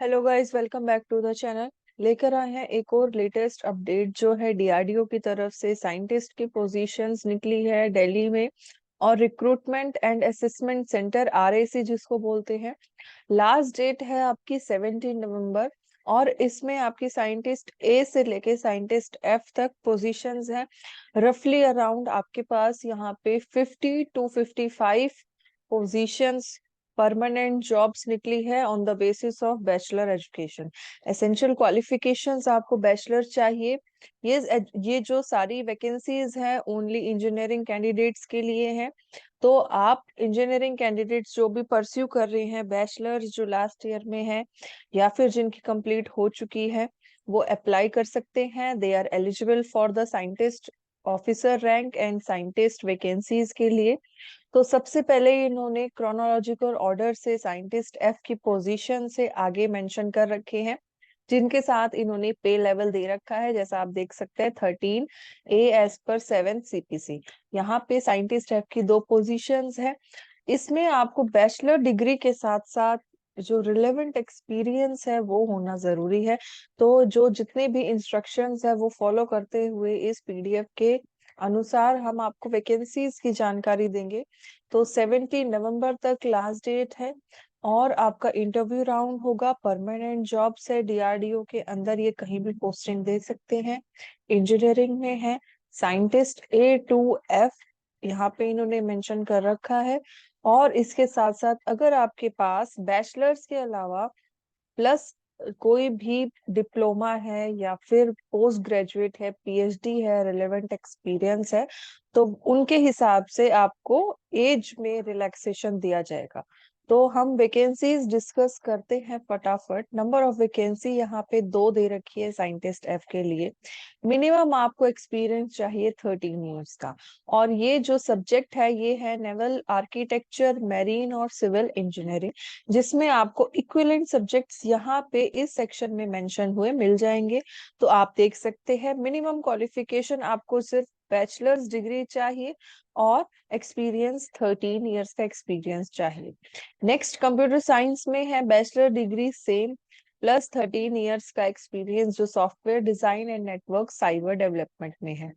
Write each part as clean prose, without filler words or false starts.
Hello guys, welcome back to the channel. लेकर आए हैं एक और लेटेस्ट अपडेट जो है डीआरडीओ की तरफ से साइंटिस्ट की पोजीशंस निकली है दिल्ली में। और recruitment and assessment centre RAC जिसको बोलते हैं, लास्ट डेट है आपकी 17 नवंबर। और इसमें आपकी साइंटिस्ट ए से लेके साइंटिस्ट एफ तक पोजीशंस हैं। रफली अराउंड आपके पास यहाँ पे 50 to 55 पोजीशंस परमानेंट जॉब्स निकली है on the basis of bachelor education. Essential qualifications आपको बैचलर चाहिए। ये जो सारी वैकेंसीज हैं ओनली इंजीनियरिंग कैंडिडेट्स के लिए हैं। तो आप इंजीनियरिंग कैंडिडेट्स जो भी परस्यू कर रहे हैं, बैचलर्स जो लास्ट ईयर में है या फिर जिनकी कंप्लीट हो चुकी है, वो अप्लाई कर सकते हैं। They are eligible for the scientist officer rank and scientist vacancies के लिए। तो सबसे पहले इन्होंने क्रोनोलॉजिकल ऑर्डर से साइंटिस्ट एफ की पोजीशन से आगे मेंशन कर रखे हैं, जिनके साथ इन्होंने पे लेवल दे रखा है। जैसा आप देख सकते हैं 13 ए एज पर 7 CPC। यहाँ पे साइंटिस्ट एफ की दो पोजीशंस है। इसमें आपको बैचलर डिग्री के साथ साथ जो रिलेवेंट एक्सपीरियंस है वो होना जरूरी है। तो जो जितने भी इंस्ट्रक्शंस है वो फॉलो करते हुए इस पीडीएफ के अनुसार हम आपको वैकेंसीज की जानकारी देंगे। तो 17 नवंबर तक लास्ट डेट है। और आपका इंटरव्यू राउंड होगा। परमानेंट जॉब से डीआरडीओ के अंदर ये कहीं भी पोस्टिंग दे सकते हैं। इंजीनियरिंग में है साइंटिस्ट A to F, यहाँ पे इन्होंने मेंशन कर रखा है। और इसके साथ साथ अगर आपके पास बैचलर्स के अलावा प्लस कोई भी डिप्लोमा है या फिर पोस्ट ग्रेजुएट है, पीएचडी है, रिलेवेंट एक्सपीरियंस है, तो उनके हिसाब से आपको एज में रिलैक्सेशन दिया जाएगा। तो हम वैकेंसीज डिस्कस करते हैं फटाफट। नंबर ऑफ वैकेंसी यहाँ पे दो दे रखी है साइंटिस्ट एफ के लिए। मिनिमम आपको एक्सपीरियंस चाहिए 13 ईयर्स का। और ये जो सब्जेक्ट है ये है नेवल आर्किटेक्चर, मैरीन और सिविल इंजीनियरिंग, जिसमें आपको इक्विवेलेंट सब्जेक्ट्स यहाँ पे इस सेक्शन में मेंशन हुए मिल जाएंगे। तो आप देख सकते हैं मिनिमम क्वालिफिकेशन आपको सिर्फ बैचलर्स डिग्री चाहिए और एक्सपीरियंस 13 ईयर्स का एक्सपीरियंस चाहिए। नेक्स्ट कंप्यूटर साइंस में है bachelor degree same plus 13 years का एक्सपीरियंस जो software design and network cyber development में है।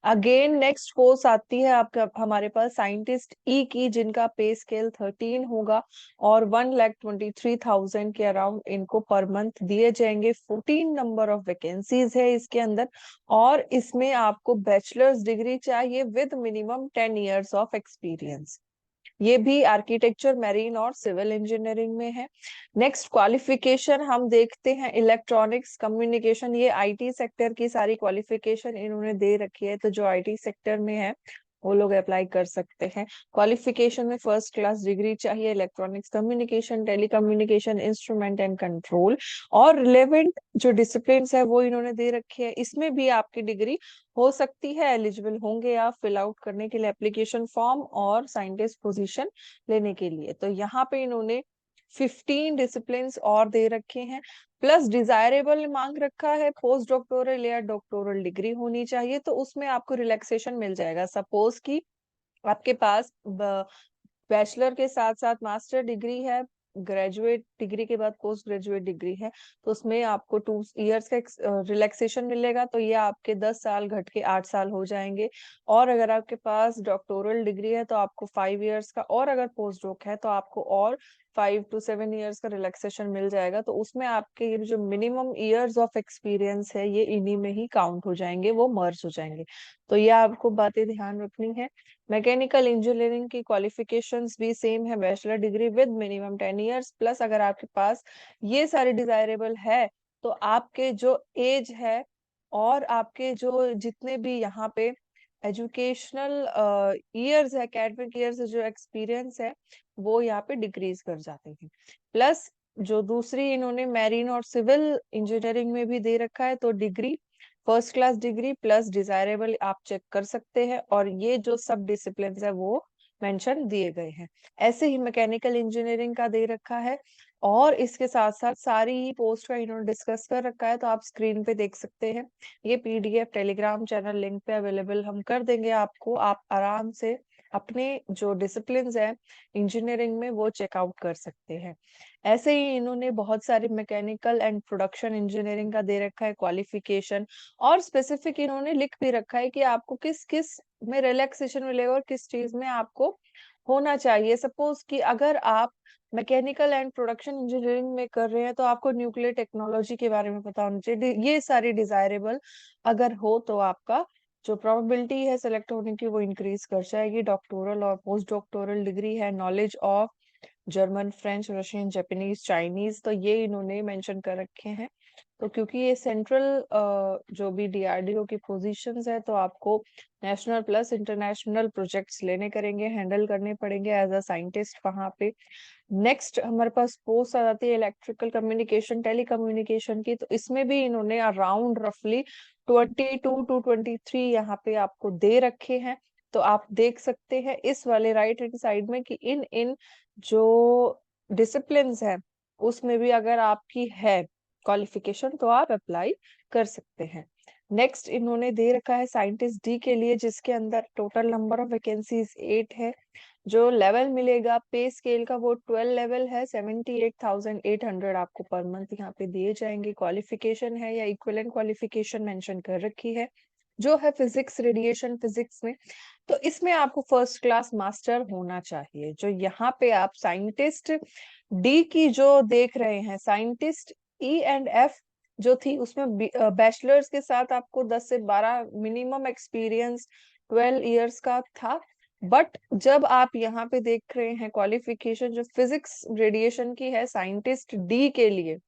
अगेन नेक्स्ट कोर्स आती है आपका हमारे पास साइंटिस्ट ई की, जिनका पे स्केल 13 होगा और 1,23,000 के अराउंड इनको पर मंथ दिए जाएंगे। 14 नंबर ऑफ वैकेंसीज है इसके अंदर। और इसमें आपको बैचलर्स डिग्री चाहिए with minimum 10 years of experience. ये भी आर्किटेक्चर, मैरीन और सिविल इंजीनियरिंग में है। नेक्स्ट क्वालिफिकेशन हम देखते हैं इलेक्ट्रॉनिक्स कम्युनिकेशन। ये आईटी सेक्टर की सारी क्वालिफिकेशन इन्होंने दे रखी है, तो जो आईटी सेक्टर में है वो लोग अप्लाई कर सकते हैं। क्वालिफिकेशन में फर्स्ट क्लास डिग्री चाहिए, electronics communication, telecommunication, instrument and control. और रिलेवेंट जो डिसिप्लिन है वो इन्होंने दे रखे हैं। इसमें भी आपकी डिग्री हो सकती है। एलिजिबल होंगे आप फिल आउट करने के लिए एप्लीकेशन फॉर्म और साइंटिस्ट पोजीशन लेने के लिए। तो यहाँ पे इन्होंने 15 डिसिप्लिन और दे रखे हैं। प्लस डिजायरेबल मांग रखा है पोस्ट डॉक्टोरल या डॉक्टोरल डिग्री होनी चाहिए, तो उसमें आपको रिलैक्सेशन मिल जाएगा। सपोज कि आपके पास बैचलर के साथ साथ मास्टर डिग्री है, ग्रेजुएट डिग्री के बाद पोस्ट ग्रेजुएट डिग्री है, तो उसमें आपको 2 ईयर्स का रिलैक्सेशन मिलेगा। तो ये आपके 10 साल घट के 8 साल हो जाएंगे। और अगर आपके पास डॉक्टोरल डिग्री है तो आपको 5 ईयर्स का, और अगर पोस्ट डॉक है तो आपको और 5 to 7 ईयर्स का रिलैक्सेशन मिल जाएगा। तो उसमें आपके ये जो मिनिमम ईयर्स ऑफ एक्सपीरियंस है ये इन्हीं में ही काउंट हो जाएंगे, वो मर्ज हो जाएंगे। तो ये आपको बातें ध्यान रखनी है। मैकेनिकल इंजीनियरिंग की क्वालिफिकेशंस भी सेम है, bachelor degree with minimum 10 years plus. अगर आपके पास ये सारे डिजायरेबल है तो आपके जो एज है और आपके जो जितने भी यहाँ पे एजुकेशनल ईयर्स है, एकेडमिक ईयर्स, जो एक्सपीरियंस है वो यहाँ पे डिक्रीज कर जाते हैं। प्लस जो दूसरी इन्होंने मैरीन और सिविल इंजीनियरिंग में भी दे रखा है, तो degree first class degree plus desirable आप चेक कर सकते हैं। और ये जो सब डिसिप्लिन है वो मेंशन दिए गए हैं। ऐसे ही मैकेनिकल इंजीनियरिंग का दे रखा है। और इसके साथ साथ सारी ही पोस्ट का इन्होंने डिस्कस कर रखा है, तो आप स्क्रीन पे देख सकते हैं। ये पीडीएफ टेलीग्राम चैनल लिंक पे अवेलेबल हम कर देंगे आपको, आप आराम से अपने जो डिसिप्लिन्स है इंजीनियरिंग में वो चेकआउट कर सकते हैं। ऐसे ही इन्होंने बहुत सारे मैकेनिकल एंड प्रोडक्शन इंजीनियरिंग का दे रखा है क्वालिफिकेशन, और स्पेसिफिक इन्होंने लिख भी रखा है कि आपको किस किस में रिलैक्सेशन मिलेगा और किस चीज में आपको होना चाहिए। सपोज कि अगर आप मैकेनिकल एंड प्रोडक्शन इंजीनियरिंग में कर रहे हैं तो आपको न्यूक्लियर टेक्नोलॉजी के बारे में पता होना चाहिए। ये सारी डिजायरेबल अगर हो तो आपका जो प्रोबेबिलिटी है सेलेक्ट होने की वो इंक्रीज कर जाएगी। डॉक्टोरल और पोस्ट डॉक्टोरल डिग्री है, knowledge of German, French, Russian, Japanese, Chinese, तो ये इन्होंने मेंशन कर रखे हैं। तो क्योंकि ये सेंट्रल जो भी डीआरडीओ की पोजीशंस है तो आपको नेशनल प्लस इंटरनेशनल प्रोजेक्ट्स लेने करेंगे, हैंडल करने पड़ेंगे एज अ साइंटिस्ट वहां पे। नेक्स्ट हमारे पास पोस्ट आ जाती है इलेक्ट्रिकल कम्युनिकेशन, टेलीकम्युनिकेशन की। तो इसमें भी इन्होंने अराउंड रफली 22 to 23 यहाँ पे आपको दे रखे हैं। तो आप देख सकते हैं इस वाले राइट हैंड साइड में कि इन इन जो डिसिप्लिन्स है उसमें भी अगर आपकी है क्वालिफिकेशन तो आप अप्लाई कर सकते हैं। नेक्स्ट इन्होंने दे रखा है साइंटिस्ट डी के लिए, जिसके अंदर टोटल नंबर ऑफ वैकेंसीज 8 है। जो लेवल मिलेगा पे स्केल का वो 12 लेवल है, 78,800 आपको पर मंथ यहाँ पे दिए जाएंगे। क्वालिफिकेशन है या इक्विवेलेंट क्वालिफिकेशन मेंशन कर रखी है जो है फिजिक्स, रेडिएशन फिजिक्स में। तो इसमें आपको फर्स्ट क्लास मास्टर होना चाहिए। जो यहाँ पे आप साइंटिस्ट डी की जो देख रहे हैं, साइंटिस्ट ई एंड एफ जो थी उसमें बैचलर्स के साथ आपको 10 से 12 मिनिमम एक्सपीरियंस 12 इयर्स का था। बट जब आप यहाँ पे देख रहे हैं क्वालिफिकेशन जो फिजिक्स रेडिएशन की है साइंटिस्ट डी के लिए,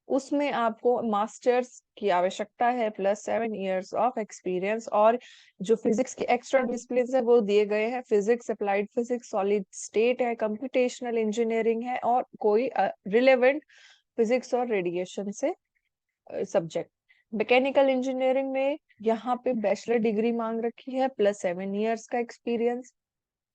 उसमें आपको मास्टर्स की आवश्यकता है प्लस 7 इयर्स ऑफ एक्सपीरियंस। और जो फिजिक्स के एक्स्ट्रा डिसिप्लिन है वो दिए गए हैं, physics, applied physics, solid state है, कंप्यूटेशनल इंजीनियरिंग है, और कोई रिलेवेंट फिजिक्स और रेडिएशन से सब्जेक्ट। मैकेनिकल इंजीनियरिंग में यहाँ पे बैचलर डिग्री मांग रखी है प्लस 7 इयर्स का एक्सपीरियंस।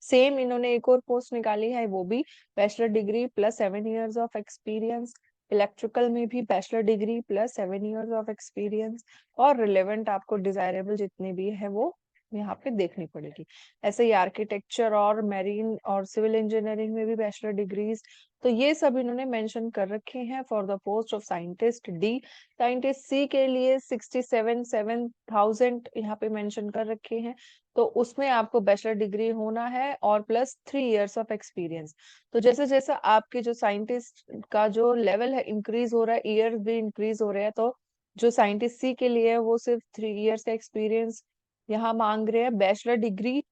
सेम इन्होंने एक और पोस्ट निकाली है, वो भी bachelor degree plus 7 years of experience. Electrical में भी bachelor degree plus 7 years of experience, और रिलेवेंट आपको डिजायरेबल जितने भी है वो यहाँ पे देखनी पड़ेगी। ऐसे ही आर्किटेक्चर और मैरीन और सिविल इंजीनियरिंग में भी बैचलर डिग्रीज। तो ये सब इन्होंने मेंशन कर रखे हैं for the post of scientist D. Scientist C के लिए 67,000 यहाँ पे मेंशन कर रखे हैं। तो उसमें आपको बैचलर डिग्री होना है और प्लस 3 इयर्स ऑफ एक्सपीरियंस। तो जैसे जैसा आपके जो साइंटिस्ट का जो लेवल है इंक्रीज हो रहा है, ईयर्स भी इंक्रीज हो रहे हैं, तो जो साइंटिस्ट सी के लिए है वो सिर्फ 3 इयर्स का एक्सपीरियंस यहाँ मांग रहे हैं। बैचलर डिग्री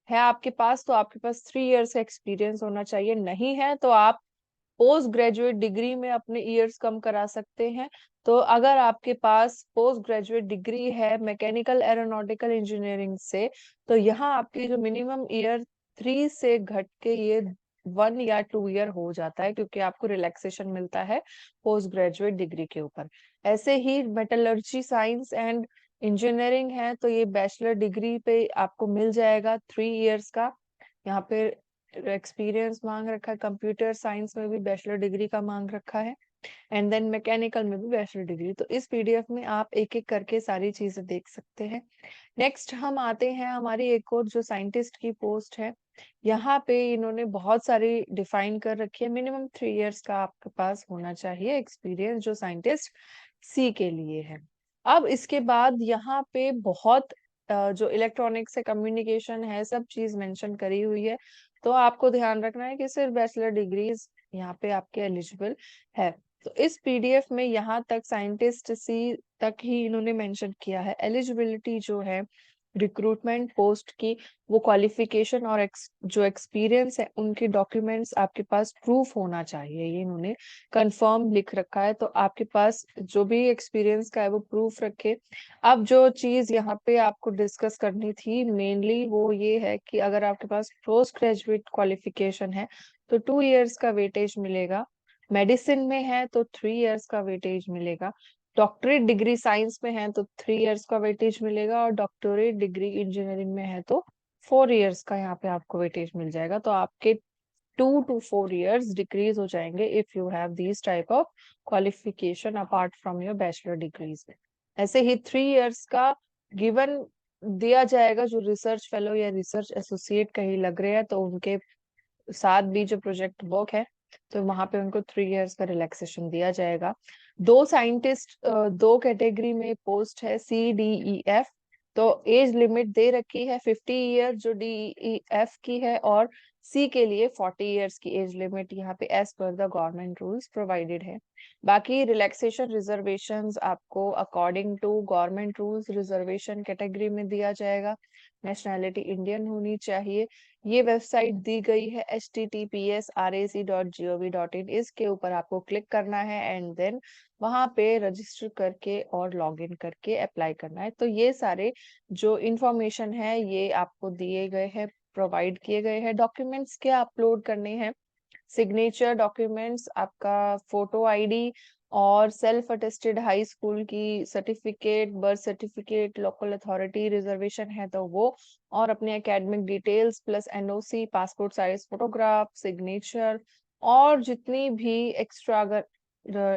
है आपके पास तो आपके पास 3 इयर्स का एक्सपीरियंस होना चाहिए, नहीं है तो आप पोस्ट ग्रेजुएट डिग्री में अपने ईयर्स कम करा सकते हैं। तो अगर आपके पास पोस्ट ग्रेजुएट डिग्री है मैकेनिकल एरोनॉटिकल इंजीनियरिंग से, तो यहाँ आपकी जो मिनिमम ईयर 3 से घट के ये 1 या 2 ईयर हो जाता है, क्योंकि आपको रिलैक्सेशन मिलता है पोस्ट ग्रेजुएट डिग्री के ऊपर। ऐसे ही मेटलर्जी साइंस एंड इंजीनियरिंग है तो ये बैचलर डिग्री पे आपको मिल जाएगा 3 इयर्स का। यहाँ पे एक्सपीरियंस मांग रखा है। कंप्यूटर साइंस में भी बैचलर डिग्री का मांग रखा है, एंड देन मैकेनिकल में भी बैचलर डिग्री। तो इस पीडीएफ में आप एक एक करके सारी चीजें देख सकते हैं। नेक्स्ट हम आते हैं हमारी एक और जो साइंटिस्ट की पोस्ट है। यहाँ पे इन्होंने बहुत सारी डिफाइन कर रखी है। मिनिमम 3 इयर्स का आपके पास होना चाहिए एक्सपीरियंस जो साइंटिस्ट सी के लिए है। अब इसके बाद यहाँ पे बहुत जो इलेक्ट्रॉनिक्स है, कम्युनिकेशन है, सब चीज मेंशन करी हुई है। तो आपको ध्यान रखना है कि सिर्फ बैचलर डिग्रीज यहाँ पे आपके एलिजिबल है। तो इस पीडीएफ में यहाँ तक साइंटिस्ट सी तक ही इन्होंने मेंशन किया है। एलिजिबिलिटी जो है रिक्रूटमेंट पोस्ट की, वो क्वालिफिकेशन और जो एक्सपीरियंस है उनके डॉक्यूमेंट्स आपके पास प्रूफ होना चाहिए, ये इन्होंने कंफर्म लिख रखा है। तो आपके पास जो भी एक्सपीरियंस का है वो प्रूफ रखे। अब जो चीज यहाँ पे आपको डिस्कस करनी थी मेनली वो ये है कि अगर आपके पास पोस्ट ग्रेजुएट क्वालिफिकेशन है तो 2 इयर्स का वेटेज मिलेगा। मेडिसिन में है तो 3 इयर्स का वेटेज मिलेगा। डॉक्टरेट डिग्री साइंस में है तो 3 इयर्स का वेटेज मिलेगा, और डॉक्टरेट डिग्री इंजीनियरिंग में है तो 4 इयर्स का यहाँ पे आपको वेटेज मिल जाएगा। तो आपके 2 to 4 इयर्स डिक्रीज हो जाएंगे if you have these type of qualification apart from your bachelor degrees. ऐसे ही 3 इयर्स का गिवन दिया जाएगा। जो रिसर्च फेलो या रिसर्च एसोसिएट कहीं लग रहे हैं तो उनके साथ भी जो प्रोजेक्ट वर्क है तो वहां पे उनको 3 इयर्स का रिलैक्सेशन दिया जाएगा। दो साइंटिस्ट, दो कैटेगरी में पोस्ट है, CDEF। तो एज लिमिट दे रखी है 50 ईयर जो DEF की है, और सी के लिए 40 इयर्स की एज लिमिट यहाँ पे as per the government rules provided है। बाकी रिलैक्सेशन रिजर्वेशंस आपको according to government rules reservation category में दिया जाएगा। नेशनैलिटी इंडियन होनी चाहिए। ये वेबसाइट दी गई है https://rac.gov.in। इसके ऊपर आपको क्लिक करना है एंड देन वहां पे रजिस्टर करके और लॉग इन करके अप्लाई करना है। तो ये सारे जो इंफॉर्मेशन है ये आपको दिए गए हैं, प्रोवाइड किए गए हैं। डॉक्यूमेंट्स क्या अपलोड करने हैं? सिग्नेचर डॉक्यूमेंट्स, आपका फोटो आईडी और सेल्फ अटेस्टेड हाई स्कूल की certificate, birth certificate, local authority reservation है तो वो, और अपने academic details plus NOC, passport size photograph, signature, और जितनी भी एक्स्ट्रा अगर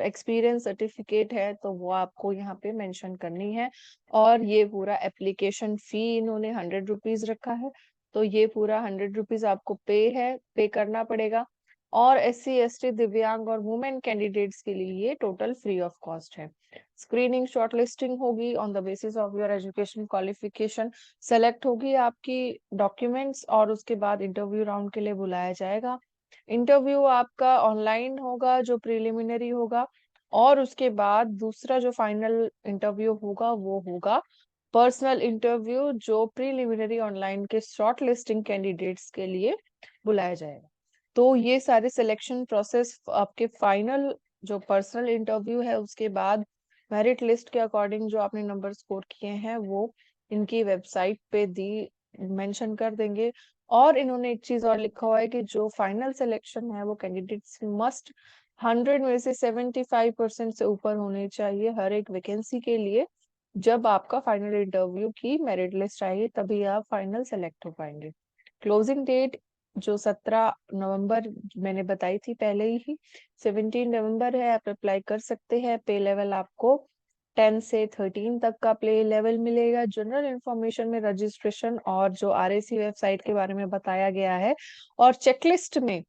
एक्सपीरियंस सर्टिफिकेट है तो वो आपको यहाँ पे मेंशन करनी है। और ये पूरा एप्लीकेशन फी इन्होंने 100 रुपीज रखा है, तो ये पूरा 100 रुपीज आपको पे करना पड़ेगा। और SC ST दिव्यांग और वुमेन कैंडिडेट्स के लिए ये टोटल फ्री ऑफ कॉस्ट है। स्क्रीनिंग शॉर्टलिस्टिंग होगी on the basis of your education qualification. Select होगी आपकी डॉक्यूमेंट्स और उसके बाद इंटरव्यू राउंड के लिए बुलाया जाएगा। इंटरव्यू आपका ऑनलाइन होगा जो प्रिलिमिनरी होगा, और उसके बाद दूसरा जो फाइनल इंटरव्यू होगा वो होगा पर्सनल इंटरव्यू, जो प्रिलिमिनरी ऑनलाइन के शॉर्ट लिस्टिंग कैंडिडेट्स के लिए बुलाया जाएगा। तो ये सारे सिलेक्शन प्रोसेस आपके फाइनल जो पर्सनल इंटरव्यू है उसके बाद मेरिट लिस्ट के अकॉर्डिंग जो आपने नंबर स्कोर किए हैं वो इनकी वेबसाइट पे दी मेंशन कर देंगे। और इन्होंने एक चीज और लिखा हुआ है कि जो फाइनल सिलेक्शन है वो कैंडिडेट्स मस्ट 100 में से 75% से ऊपर होने चाहिए हर एक वैकेंसी के लिए। जब आपका फाइनल इंटरव्यू की मेरिट लिस्ट आएगी तभी आप फाइनल सेलेक्ट हो पाएंगे। क्लोजिंग डेट जो 17 नवंबर मैंने बताई थी पहले ही, 17 नवंबर है, आप अप्लाई कर सकते हैं। पे लेवल आपको 10 से 13 तक का पे लेवल मिलेगा। जनरल इंफॉर्मेशन में रजिस्ट्रेशन और जो RAC वेबसाइट के बारे में बताया गया है, और चेकलिस्ट में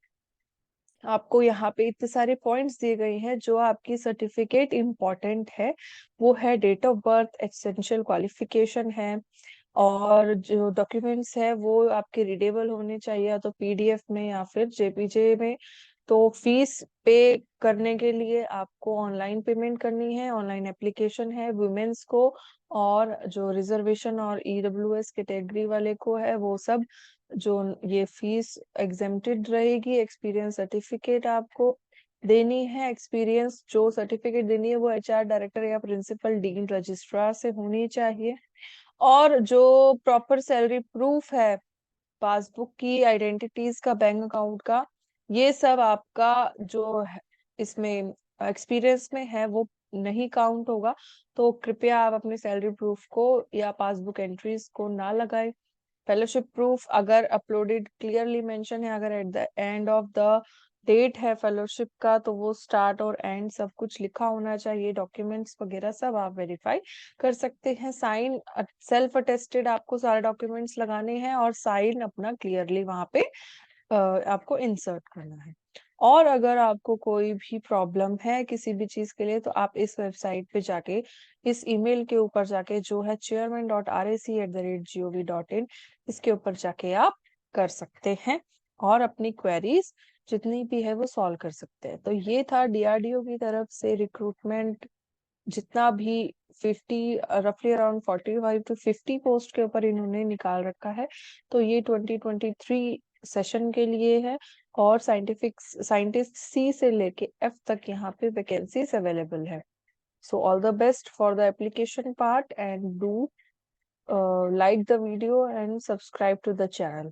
आपको यहाँ पे इतने सारे पॉइंट्स दिए गए हैं जो आपकी सर्टिफिकेट इम्पोर्टेंट है। वो है date of birth, essential qualification है, और जो डॉक्यूमेंट्स है वो आपके रीडेबल होने चाहिए, या तो PDF में या फिर JPG में। तो फीस पे करने के लिए आपको ऑनलाइन पेमेंट करनी है, ऑनलाइन एप्लीकेशन है वुमेन्स को, और जो रिजर्वेशन और EWS कैटेगरी वाले को है वो सब जो ये फीस एग्जेम्प्टेड रहेगी। एक्सपीरियंस सर्टिफिकेट आपको देनी है। एक्सपीरियंस जो सर्टिफिकेट देनी है वो HR डायरेक्टर या प्रिंसिपल डीन रजिस्ट्रार से होनी चाहिए। और जो प्रॉपर सैलरी प्रूफ है, पासबुक की, आइडेंटिटीज का, बैंक अकाउंट का, ये सब आपका जो इसमें एक्सपीरियंस में है वो नहीं काउंट होगा। तो कृपया आप अपने सैलरी प्रूफ को या पासबुक एंट्रीज को ना लगाएं। फेलोशिप प्रूफ अगर अपलोडेड क्लियरली मेंशन है, अगर at the end of the date है फेलोशिप का तो वो स्टार्ट और एंड सब कुछ लिखा होना चाहिए। डॉक्यूमेंट्स वगैरह सब आप वेरीफाई कर सकते हैं। साइन सेल्फ अटेस्टेड आपको सारे डॉक्यूमेंट्स लगाने हैं, और साइन अपना क्लियरली वहां पे आपको इंसर्ट करना है। और अगर आपको कोई भी प्रॉब्लम है किसी भी चीज के लिए तो आप इस वेबसाइट पे जाके, इस ईमेल के ऊपर जाके जो है chairman.rac@gov.in, इसके ऊपर जाके आप कर सकते हैं और अपनी क्वेरीज जितनी भी है वो सॉल्व कर सकते हैं। तो ये था DRDO की तरफ से रिक्रूटमेंट, जितना भी 50 रफली अराउंड 45 to 50 पोस्ट के ऊपर इन्होंने निकाल रखा है। तो ये 2023 सेशन के लिए है, और साइंटिस्ट C से लेके F तक यहाँ पे वैकेंसीज अवेलेबल है। So all the best for the application part, and do like the video and subscribe to the channel.